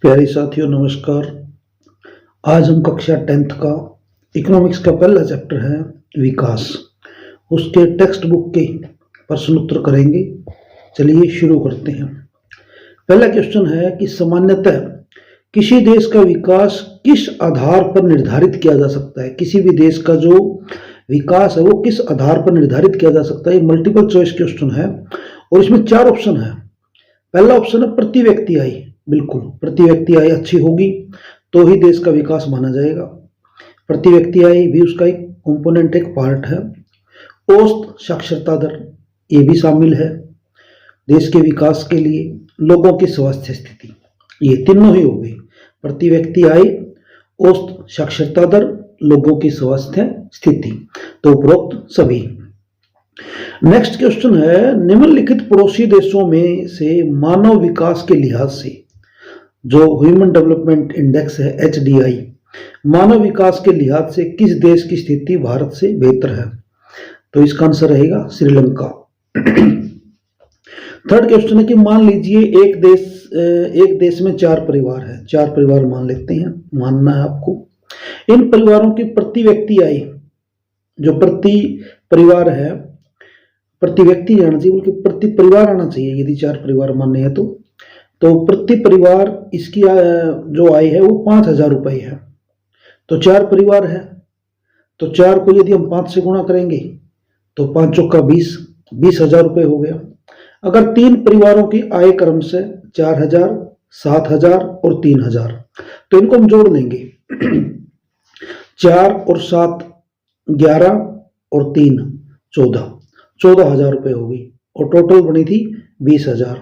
प्यारे साथियों नमस्कार। आज हम कक्षा 10th का इकोनॉमिक्स का पहला चैप्टर है विकास, उसके टेक्स्ट बुक के प्रश्न उत्तर करेंगे। चलिए शुरू करते हैं। पहला क्वेश्चन है कि सामान्यतः किसी देश का विकास किस आधार पर निर्धारित किया जा सकता है। किसी भी देश का जो विकास है वो किस आधार पर निर्धारित किया जा सकता है। मल्टीपल चॉइस क्वेश्चन है और इसमें 4 ऑप्शन है। पहला ऑप्शन है प्रति व्यक्ति आय। बिल्कुल, प्रति व्यक्ति आय अच्छी होगी तो ही देश का विकास माना जाएगा। प्रति व्यक्ति आय भी उसका एक कंपोनेंट, एक पार्ट है। औसत साक्षरता दर ये भी शामिल है देश के विकास के लिए। लोगों की स्वास्थ्य स्थिति, ये तीनों ही हो गई। प्रति व्यक्ति आय, औसत साक्षरता दर, लोगों की स्वास्थ्य स्थिति, तो उपरोक्त सभी। नेक्स्ट क्वेश्चन है निम्नलिखित पड़ोसी देशों में से मानव विकास के लिहाज से, जो ह्यूमन डेवलपमेंट इंडेक्स है HDI, मानव विकास के लिहाज से किस देश की स्थिति भारत से बेहतर है। तो इसका आंसर रहेगा श्रीलंका। थर्ड क्वेश्चन है कि मान लीजिए एक देश में 4 परिवार है। 4 परिवार मान लेते हैं, मानना है आपको। इन परिवारों की प्रति व्यक्ति आय, जो प्रति परिवार है, प्रति व्यक्ति आना चाहिए बल्कि प्रति परिवार आना चाहिए यदि 4 परिवार मानने हैं तो प्रति परिवार इसकी जो आय है वो 5,000 रुपये है। तो 4 परिवार है तो 4 को यदि हम 5 से गुणा करेंगे तो 5 चौका 20,000 रुपये हो गया। अगर 3 परिवारों की आय क्रम से 4,000, 7,000 और 3,000, तो इनको हम जोड़ लेंगे। 4 और 7 11 और 3 14,000 रुपये हो गई और टोटल बनी थी 20,000।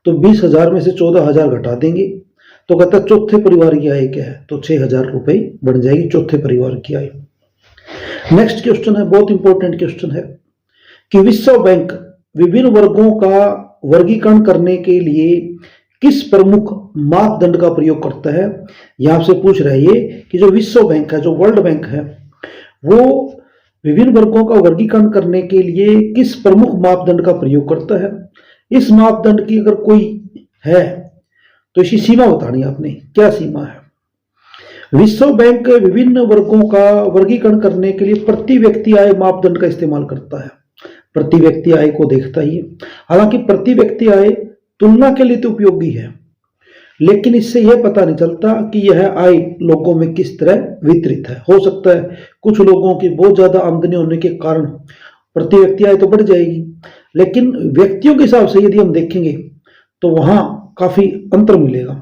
तो 20,000 में से 14,000 घटा देंगे तो कहता है चौथे परिवार की आय क्या है, तो 6,000 रुपये बन जाएगी चौथे परिवार की आय। नेक्स्ट क्वेश्चन है, बहुत इंपॉर्टेंट क्वेश्चन है कि विश्व बैंक विभिन्न वर्गों का वर्गीकरण करने के लिए किस प्रमुख मापदंड का प्रयोग करता है। यहां से पूछ रहा है ये कि जो विश्व बैंक है, जो वर्ल्ड बैंक है, वो विभिन्न वर्गों का वर्गीकरण करने के लिए किस प्रमुख मापदंड का प्रयोग करता है। इस मापदंड की अगर कोई है तो इसकी सीमा बतानी है आपने, क्या सीमा है। विश्व बैंक विभिन्न वर्गों का वर्गीकरण करने के लिए प्रति व्यक्ति आय मापदंड का इस्तेमाल करता है। प्रति व्यक्ति आय को देखता ही है। हालांकि प्रति व्यक्ति आय तुलना के लिए तो उपयोगी है, लेकिन इससे यह पता नहीं चलता कि यह आय लोगों में किस तरह वितरित है। हो सकता है कुछ लोगों की बहुत ज्यादा आमदनी होने के कारण प्रति व्यक्ति आय तो बढ़ जाएगी, लेकिन व्यक्तियों के हिसाब से यदि हम देखेंगे तो वहां काफी अंतर मिलेगा।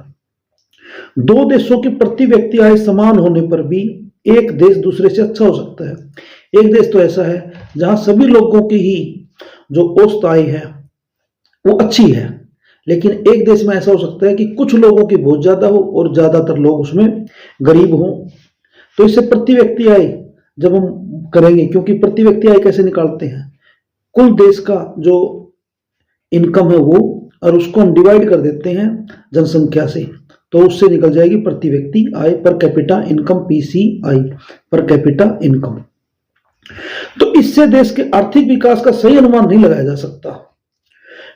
2 देशों की प्रति व्यक्ति आय समान होने पर भी एक देश दूसरे से अच्छा हो सकता है। एक देश तो ऐसा है जहां सभी लोगों की ही जो औसत आय है वो अच्छी है, लेकिन एक देश में ऐसा हो सकता है कि कुछ लोगों की बहुत ज्यादा हो और ज्यादातर लोग उसमें गरीब हों। तो इससे प्रति व्यक्ति आय जब हम करेंगे, क्योंकि प्रति व्यक्ति आय कैसे निकालते हैं, कुल देश का जो इनकम है वो, और उसको हम डिवाइड कर देते हैं जनसंख्या से, तो उससे निकल जाएगी प्रति व्यक्ति आय, per capita income, PCI, per capita income. तो इससे देश के आर्थिक विकास का सही अनुमान नहीं लगाया जा सकता।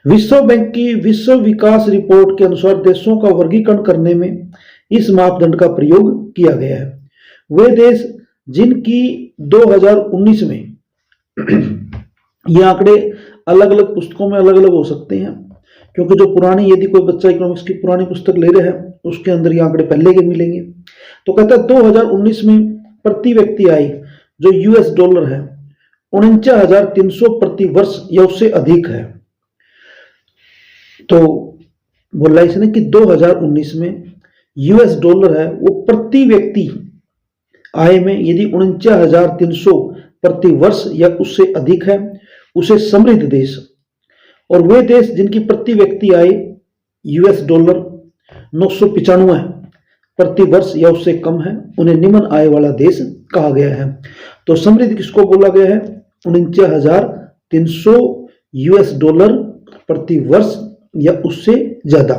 विश्व बैंक की विश्व विकास रिपोर्ट के अनुसार देशों का वर्गीकरण करने में इस मापदंड का प्रयोग किया गया है। वे देश जिनकी 2019 में ये आंकड़े अलग अलग पुस्तकों में अलग अलग हो सकते हैं, क्योंकि जो पुरानी, यदि कोई बच्चा इकोनॉमिक्स की पुरानी पुस्तक ले रहे हैं उसके अंदर ये आंकड़े पहले के मिलेंगे। तो कहता है 2019 में प्रति व्यक्ति आय जो $, है 49,300 प्रति वर्ष या उससे अधिक है। तो बोला इसने कि 2019 में $, है वो प्रति व्यक्ति आय में यदि 49,300 प्रति वर्ष या उससे अधिक है, उसे समृद्ध देश, और वे देश जिनकी प्रति व्यक्ति आय $, 995 प्रति वर्ष या उससे कम है, उन्हें निम्न आय वाला देश कहा गया है। तो समृद्ध किसको बोला गया है, 49,300 $, प्रति वर्ष या उससे ज्यादा,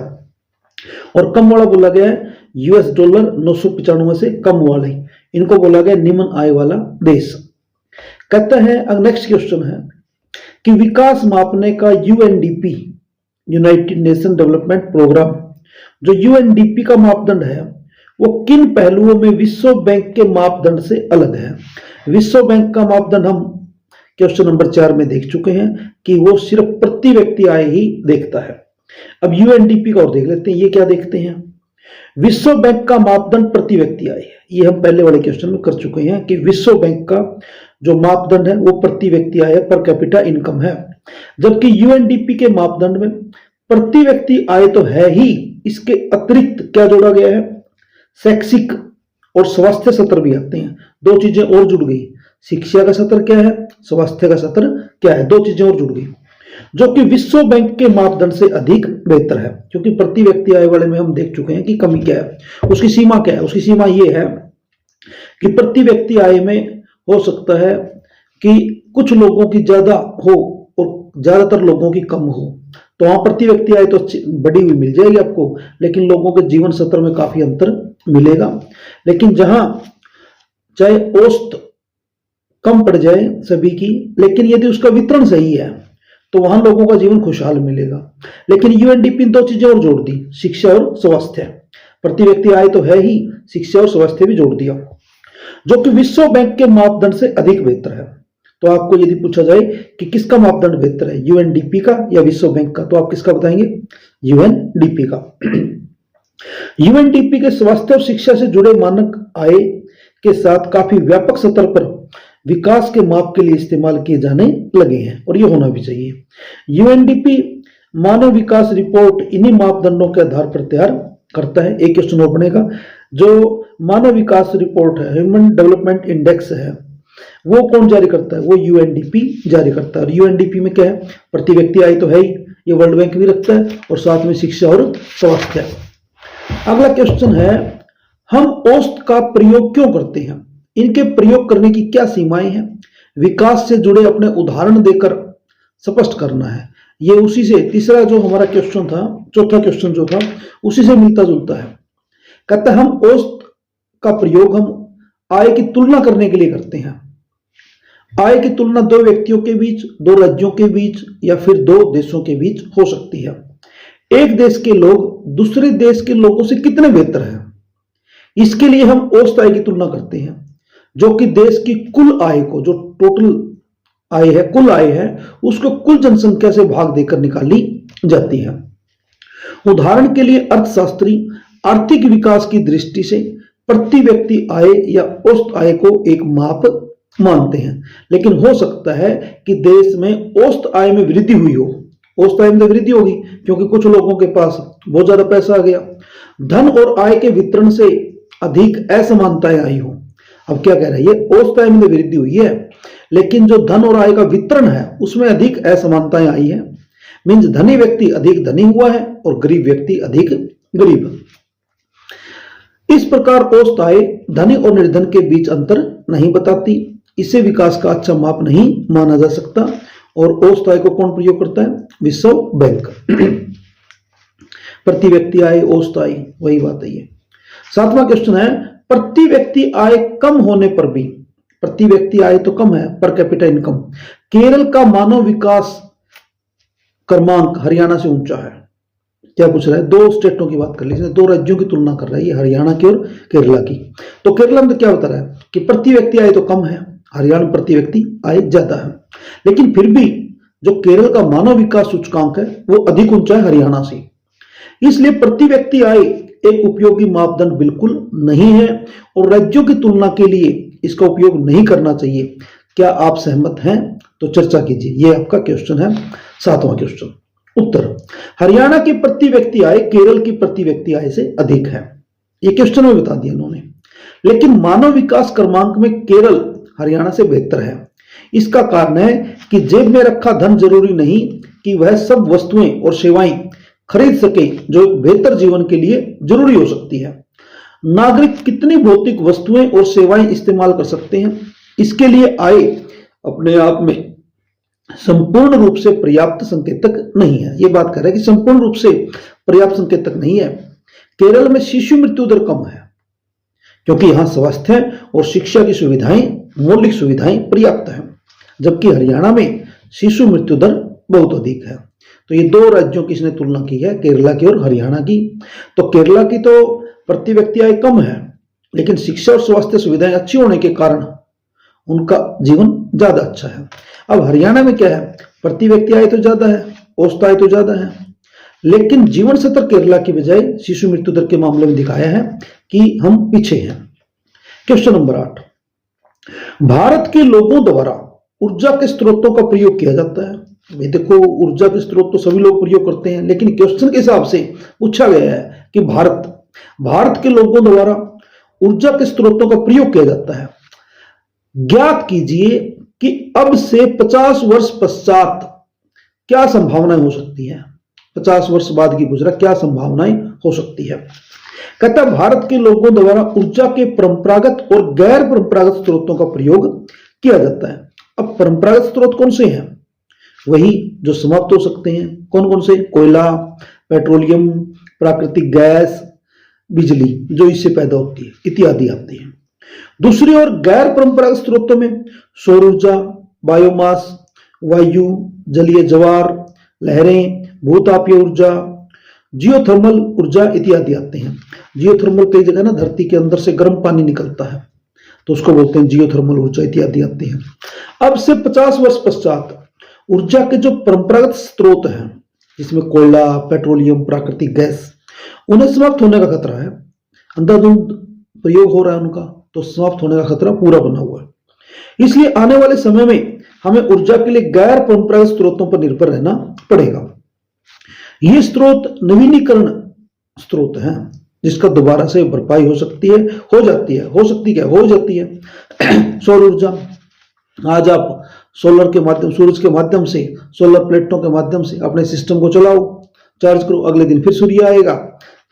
और कम वाला बोला गया है $, 995 से कम वाले, इनको बोला गया निम्न आय वाला देश। कहता है, अब नेक्स्ट क्वेश्चन है कि विकास मापने का UNDP, United Nation Development Programme, जो यूएनडीपी का मापदंड है वो किन पहलुओं में विश्व बैंक के मापदंड से अलग है। विश्व बैंक का मापदंड हम क्वेश्चन नंबर 4 में देख चुके हैं कि वो सिर्फ प्रति व्यक्ति आय ही देखता है। अब यूएनडीपी का और देख लेते हैं, ये क्या देखते हैं। विश्व बैंक का मापदंड प्रति व्यक्ति आय है, ये हम पहले वाले क्वेश्चन में कर चुके हैं कि विश्व बैंक का जो मापदंड है वो प्रति व्यक्ति आय पर कैपिटा इनकम है, जबकि यूएनडीपी के मापदंड में प्रति व्यक्ति आय तो है ही, इसके अतिरिक्त क्या जोड़ा गया है, शैक्षिक और स्वास्थ्य स्तर भी आते हैं। दो चीजें और जुड़ गई, शिक्षा का स्तर क्या है, स्वास्थ्य का स्तर क्या है, दो चीजें और जुड़ गई, जो कि विश्व बैंक के मापदंड से अधिक बेहतर है। क्योंकि प्रति व्यक्ति आय वाले में हम देख चुके हैं कि कमी क्या है, उसकी सीमा क्या है। उसकी सीमा ये है कि प्रति व्यक्ति आय में हो सकता है कि कुछ लोगों की ज्यादा हो और ज्यादातर लोगों की कम हो, तो वहां प्रति व्यक्ति आय तो बढ़ी हुई मिल जाएगी आपको, लेकिन लोगों के जीवन स्तर में काफी अंतर मिलेगा। लेकिन जहां चाहे औसत कम पड़ जाए सभी की, लेकिन यदि उसका वितरण सही है तो वहां लोगों का जीवन खुशहाल मिलेगा। लेकिन यूएनडीपी ने दो चीजें और जोड़ दी, शिक्षा और स्वास्थ्य। प्रति व्यक्ति आय तो है ही, शिक्षा और स्वास्थ्य भी जोड़ दिया, जो कि विश्व बैंक के मापदंड से अधिक बेहतर है। तो आपको यदि पूछा जाए कि किसका मापदंड बेहतर है, यूएनडीपी का या विश्व बैंक का, तो आप किसका बताएंगे, यूएनडीपी का। यूएनडीपी के स्वास्थ्य और शिक्षा से जुड़े मानक आय के साथ काफी व्यापक स्तर पर विकास के माप के लिए इस्तेमाल किए जाने लगे हैं, और ये होना भी चाहिए। यूएनडीपी मानव विकास रिपोर्ट इन्हीं मापदंडों के आधार पर तैयार करता है। एक क्वेश्चन और बनेगा, जो मानव विकास रिपोर्ट है, ह्यूमन डेवलपमेंट इंडेक्स है, वो कौन जारी करता है, वो यूएनडीपी जारी करता है। और यूएनडीपी में क्या है, प्रति व्यक्ति आय तो है ही, ये वर्ल्ड बैंक भी रखता है, और साथ में शिक्षा और स्वास्थ्य है। अगला क्वेश्चन है, हम औसत का प्रयोग क्यों करते हैं, इनके प्रयोग करने की क्या सीमाएं हैं, विकास से जुड़े अपने उदाहरण देकर स्पष्ट करना है। ये उसी से तीसरा जो हमारा क्वेश्चन था, चौथा क्वेश्चन जो था, उसी से मिलता जुलता है। कहता है हम औसत का प्रयोग हम आय की तुलना करने के लिए करते हैं। आय की तुलना दो व्यक्तियों के बीच, दो राज्यों के बीच, या फिर दो देशों के बीच हो सकती है। एक देश के लोग दूसरे देश के लोगों से कितने बेहतर हैं, इसके लिए हम औसत आय की तुलना करते हैं, जो कि देश की कुल आय को, जो टोटल आय है, कुल आय है, उसको कुल जनसंख्या से भाग देकर निकाली जाती है। उदाहरण के लिए अर्थशास्त्री आर्थिक विकास की दृष्टि से प्रति व्यक्ति आय या औसत आय को एक माप मानते हैं, लेकिन हो सकता है कि देश में औसत आय में वृद्धि हुई हो। औसत आय में वृद्धि होगी क्योंकि कुछ लोगों के पास बहुत ज्यादा पैसा आ गया। धन और आय के वितरण से अधिक असमानताएं आई हो। अब क्या कह रहा है, ये औसत आय में वृद्धि हुई है, लेकिन जो धन और आय का वितरण है उसमें अधिक असमानताएं आई है। मीन्स धनी व्यक्ति अधिक धनी हुआ है और गरीब व्यक्ति अधिक गरीब। इस प्रकार औसत आय धनी और निर्धन के बीच अंतर नहीं बताती, इसे विकास का अच्छा माप नहीं माना जा सकता। और औसत आय को कौन प्रयोग करता है, विश्व बैंक। प्रति व्यक्ति आय, औसत आय, वही बात है ये। सातवां क्वेश्चन है, प्रति व्यक्ति आय कम होने पर भी, प्रति व्यक्ति आय तो कम है, पर कैपिटा इनकम, केरल का मानव विकास क्रमांक हरियाणा से ऊंचा है। क्या पूछ रहा है, दो स्टेटों की बात कर लीजिए, दो राज्यों की तुलना कर रहा है ये, हरियाणा की और केरला की। तो केरला में तो क्या बता रहा है कि प्रति व्यक्ति आय तो कम है, हरियाणा में प्रति व्यक्ति आय ज्यादा है, लेकिन फिर भी जो केरल का मानव विकास सूचकांक है वो अधिक ऊंचा है हरियाणा से। इसलिए प्रति व्यक्ति आय एक उपयोगी मापदंड बिल्कुल नहीं है और राज्यों की तुलना के लिए इसका उपयोग नहीं करना चाहिए। क्या आप सहमत हैं, तो चर्चा कीजिए। ये आपका क्वेश्चन है, सातवां क्वेश्चन। उत्तर, हरियाणा की प्रति व्यक्ति आय केरल की प्रति व्यक्ति आय से अधिक है, ये क्वेश्चन में बता दिया उन्होंने। लेकिन मानव विकास क्रमांक में केरल हरियाणा से बेहतर है। इसका कारण है कि जेब में रखा धन जरूरी नहीं कि वह सब वस्तुएं और सेवाएं खरीद सके जो एक बेहतर जीवन के लिए जरूरी हो सकती है। नागरिक कितनी भौतिक वस्तुएं और सेवाएं इस्तेमाल कर सकते हैं, इसके लिए आय अपने आप में संपूर्ण रूप से पर्याप्त संकेतक नहीं है। यह बात कर रहा है कि संपूर्ण रूप से पर्याप्त संकेतक नहीं है। केरल में शिशु मृत्यु दर कम है क्योंकि यहां स्वास्थ्य और शिक्षा की सुविधाएं, मौलिक सुविधाएं पर्याप्त है, जबकि हरियाणा में शिशु मृत्यु दर बहुत अधिक है। तो ये दो राज्यों की इसने तुलना की है, केरला की और हरियाणा की। तो केरला की तो प्रति व्यक्ति आय कम है, लेकिन शिक्षा और स्वास्थ्य सुविधाएं अच्छी होने के कारण उनका जीवन ज्यादा अच्छा है। अब हरियाणा में क्या है, प्रति व्यक्ति आय तो ज्यादा है, औसत आय तो ज्यादा है, लेकिन जीवन स्तर केरला की बजाय शिशु मृत्यु दर के मामले में दिखाया है कि हम पीछे हैं। क्वेश्चन नंबर 8, भारत के लोगों द्वारा ऊर्जा के स्रोतों का प्रयोग किया जाता है। भाई देखो, ऊर्जा के स्रोत तो सभी लोग प्रयोग करते हैं, लेकिन क्वेश्चन के हिसाब से पूछा गया है कि भारत के लोगों द्वारा ऊर्जा के स्रोतों का प्रयोग किया जाता है। ज्ञात कीजिए कि अब से 50 वर्ष पश्चात क्या संभावनाएं हो सकती है। 50 वर्ष बाद की गुजरा क्या संभावनाएं हो सकती है। कहता है भारत के लोगों द्वारा ऊर्जा के परंपरागत और गैर परंपरागत स्रोतों का प्रयोग किया जाता है। अब परंपरागत स्रोत कौन से हैं, वही जो समाप्त हो सकते हैं। कौन कौन से, कोयला, पेट्रोलियम, प्राकृतिक गैस, बिजली जो इससे पैदा होती है इत्यादि आते हैं। दूसरी ओर गैर परंपरागत स्रोतों में सौर ऊर्जा, बायोमास, वायु, जलीय ज्वार, लहरें, भूतापीय ऊर्जा, जियोथर्मल ऊर्जा इत्यादि आते हैं। जियोथर्मल कई जगह ना धरती के अंदर से गर्म पानी निकलता है, तो उसको बोलते हैं जियोथर्मल ऊर्जा इत्यादि आते हैं। अब से 50 वर्ष पश्चात ऊर्जा के जो परंपरागत स्रोत हैं, जिसमें कोयला, पेट्रोलियम, प्राकृतिक गैस, उन्हें समाप्त होने का खतरा है। अंधाधुंध प्रयोग हो रहा है उनका, तो समाप्त होने का खतरा पूरा बना हुआ है। इसलिए आने वाले समय में हमें ऊर्जा के लिए गैर परंपरागत स्रोतों पर निर्भर रहना पड़ेगा। ये स्रोत नवीनीकरण स्रोत हैं, जिसका दोबारा से भरपाई हो सकती है, हो जाती है। सौर ऊर्जा, आज आप सोलर के माध्यम, सूरज के माध्यम से, सोलर प्लेटों के माध्यम से अपने सिस्टम को चलाओ, चार्ज करो, अगले दिन फिर सूर्य आएगा,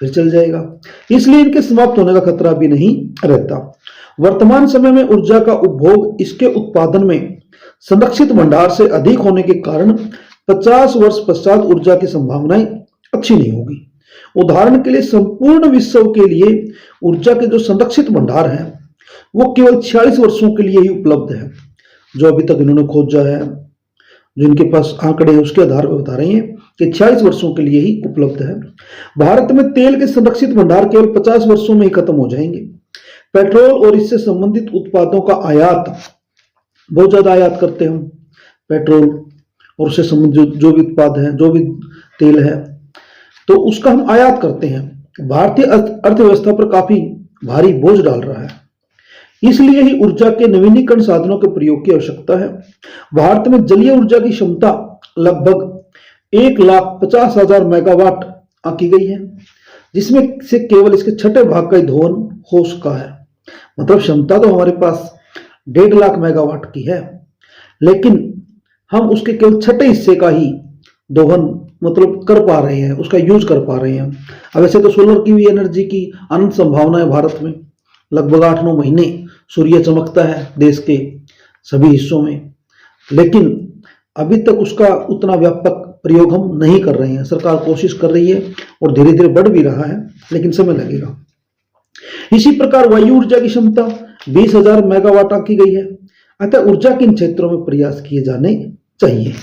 फिर चल जाएगा। इसलिए इनके समाप्त होने का खतरा भी नहीं रहता। वर्तमान समय में ऊर्जा का उपभोग इसके उत्पादन में संरक्षित भंडार से अधिक होने के कारण 50 वर्ष पश्चात ऊर्जा की संभावनाएं अच्छी नहीं होगी। उदाहरण के लिए संपूर्ण विश्व के लिए ऊर्जा के जो संरक्षित भंडार हैं वो केवल 46 वर्षों के लिए ही उपलब्ध है, जो अभी तक इन्होंने खोजा है, जो इनके पास आंकड़े हैं उसके आधार पर बता रहे हैं कि 46 वर्षों के लिए ही उपलब्ध है। भारत में तेल के संरक्षित भंडार केवल 50 वर्षों में ही खत्म हो जाएंगे। पेट्रोल और इससे संबंधित उत्पादों का आयात बहुत ज्यादा आयात करते हैं हम, पेट्रोल और उससे संबंधित जो भी उत्पाद है, जो भी तेल है, तो उसका हम आयात करते हैं। भारतीय अर्थव्यवस्था पर काफी भारी बोझ डाल रहा है। इसलिए ही ऊर्जा के नवीनीकरण साधनों के प्रयोग की आवश्यकता है। भारत में जलीय ऊर्जा की क्षमता लगभग 1,50,000 मेगावाट आंकी गई है, जिसमें से केवल इसके छठे भाग का ही दोहन हो सका है। मतलब क्षमता तो हमारे पास 1.5 लाख मेगावाट की है, लेकिन हम उसके केवल छठे हिस्से का ही दोहन मतलब कर पा रहे हैं, उसका यूज कर पा रहे हैं। अब वैसे तो सोलर की भी एनर्जी की अनंत संभावना है भारत में, लगभग 8-9 महीने सूर्य चमकता है देश के सभी हिस्सों में, लेकिन अभी तक उसका उतना व्यापक प्रयोग हम नहीं कर रहे हैं। सरकार कोशिश कर रही है और धीरे धीरे बढ़ भी रहा है, लेकिन समय लगेगा। इसी प्रकार वायु ऊर्जा की क्षमता 20,000 मेगावाट आंकी गई है। अतः ऊर्जा के इन क्षेत्रों में प्रयास किए जाने चाहिए।